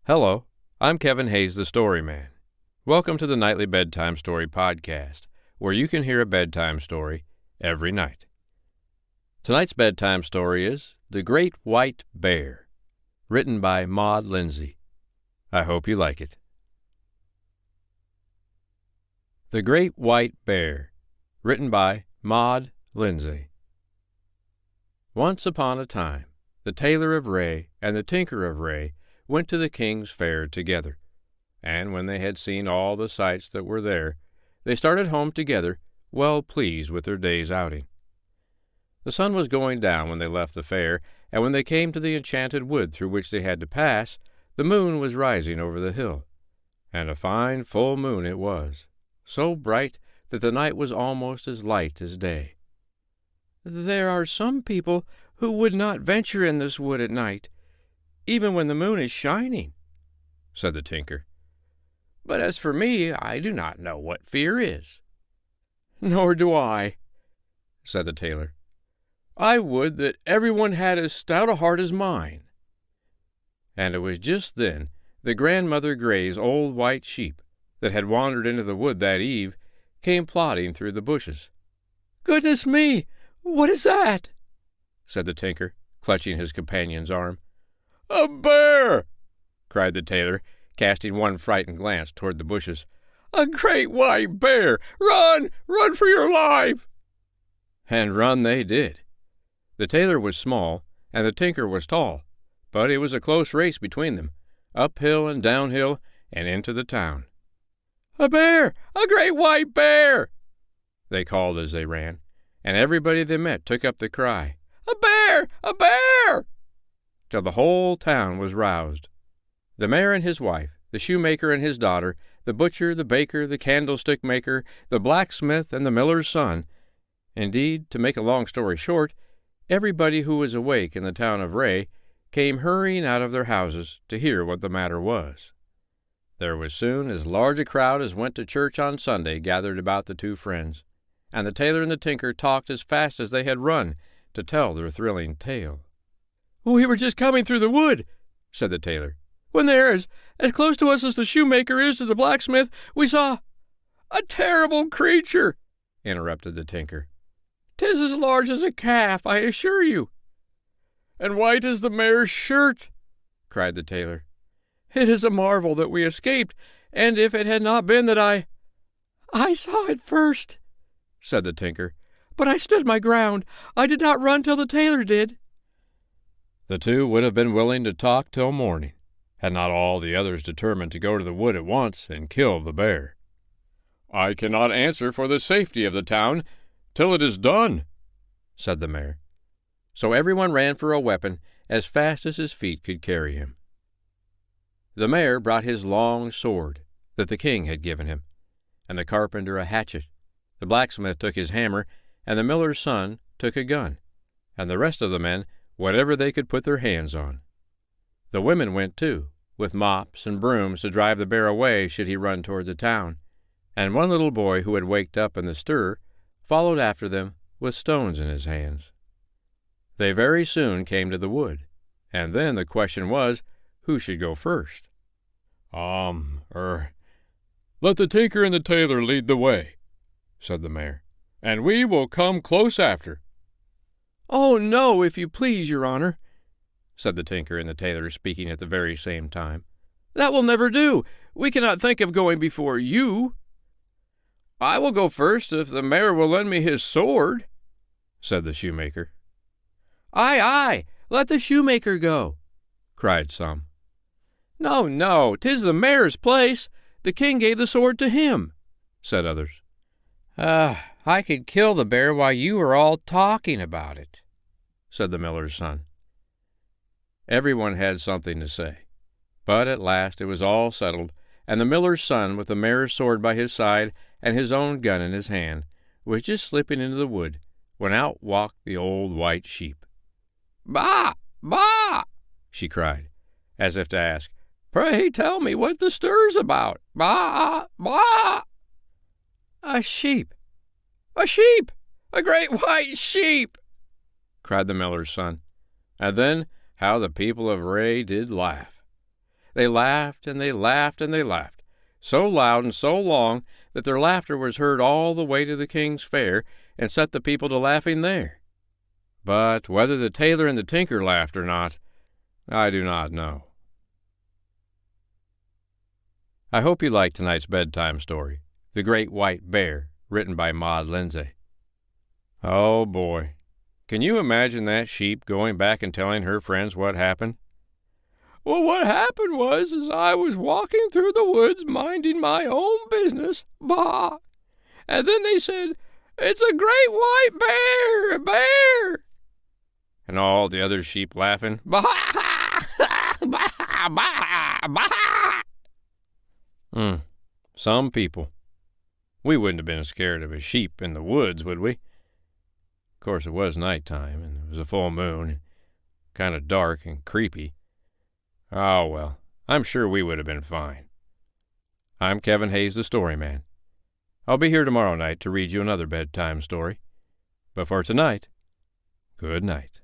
Hello, I'm Kevin Hayes, the Story Man. Welcome to the Nightly Bedtime Story Podcast, where you can hear a bedtime story every night. Tonight's bedtime story is The Great White Bear, written by Maud Lindsay. I hope you like it. The Great White Bear, written by Maud Lindsay. Once upon a time, the tailor of Ray and the tinker of Ray went to the king's fair together, and when they had seen all the sights that were there, they started home together, well pleased with their day's outing. The sun was going down when they left the fair, and when they came to the enchanted wood through which they had to pass, the moon was rising over the hill, and a fine full moon it was, so bright that the night was almost as light as day. "There are some people who would not venture in this wood at night, even when the moon is shining," said the tinker. "But as for me, I do not know what fear is." "Nor do I," said the tailor. "I would that everyone had as stout a heart as mine." And it was just then that Grandmother Gray's old white sheep, that had wandered into the wood that eve, came plodding through the bushes. "Goodness me, what is that?" said the tinker, clutching his companion's arm. "A bear!" cried the tailor, casting one frightened glance toward the bushes. "A great white bear! Run! Run for your life!" And run they did. The tailor was small, and the tinker was tall, but it was a close race between them, uphill and downhill, and into the town. "A bear! A great white bear!" they called as they ran, and everybody they met took up the cry, "A bear! A bear!" till the whole town was roused. The mayor and his wife, the shoemaker and his daughter, the butcher, the baker, the candlestick maker, the blacksmith, and the miller's son, indeed, to make a long story short, everybody who was awake in the town of Ray came hurrying out of their houses to hear what the matter was. There was soon as large a crowd as went to church on Sunday gathered about the two friends, and the tailor and the tinker talked as fast as they had run to tell their thrilling tale. "We were just coming through the wood," said the tailor, "when there, as close to us as the shoemaker is to the blacksmith, we saw—" "A terrible creature," interrupted the tinker. "'Tis as large as a calf, I assure you." "And white as the mare's shirt," cried the tailor. "It is a marvel that we escaped, and if it had not been that I saw it first," said the tinker. "But I stood my ground. I did not run till the tailor did." The two would have been willing to talk till morning, had not all the others determined to go to the wood at once and kill the bear. "I cannot answer for the safety of the town till it is done," said the mayor. So everyone ran for a weapon as fast as his feet could carry him. The mayor brought his long sword that the king had given him, and the carpenter a hatchet. The blacksmith took his hammer, and the miller's son took a gun, and the rest of the men whatever they could put their hands on. The women went too, with mops and brooms to drive the bear away should he run toward the town, and one little boy who had waked up in the stir followed after them with stones in his hands. They very soon came to the wood, and then the question was, who should go first? Let the tinker and the tailor lead the way," said the mayor, "and we will come close after." "Oh, no, if you please, your honor," said the tinker and the tailor, speaking at the very same time. "That will never do. We cannot think of going before you." "I will go first if the mayor will lend me his sword," said the shoemaker. Aye, let the shoemaker go," cried some. No, 'tis the mayor's place. The king gave the sword to him," said others. I could kill the bear while you were all talking about it," said the miller's son. Everyone had something to say, but at last it was all settled, and the miller's son, with the mayor's sword by his side and his own gun in his hand, was just slipping into the wood when out walked the old white sheep. "Bah! Bah!" she cried, as if to ask, "Pray tell me what the stir's about. Bah! Bah!" "A sheep! A sheep! A great white sheep!" cried the miller's son. And then how the people of Ray did laugh. They laughed and they laughed and they laughed, so loud and so long that their laughter was heard all the way to the king's fair and set the people to laughing there. But whether the tailor and the tinker laughed or not, I do not know. I hope you liked tonight's bedtime story, The Great White Bear, written by Maud Lindsay. Oh, boy. Can you imagine that sheep going back and telling her friends what happened? Well, what happened was I was walking through the woods minding my own business, bah! And then they said, "It's a great white bear, a bear!" And all the other sheep laughing, bah! Bah! Bah! Bah! Some people. We wouldn't have been scared of a sheep in the woods, would we? Of course, it was nighttime, and it was a full moon, kind of dark and creepy. Oh, well, I'm sure we would have been fine. I'm Kevin Hayes, the Story Man. I'll be here tomorrow night to read you another bedtime story. But for tonight, good night.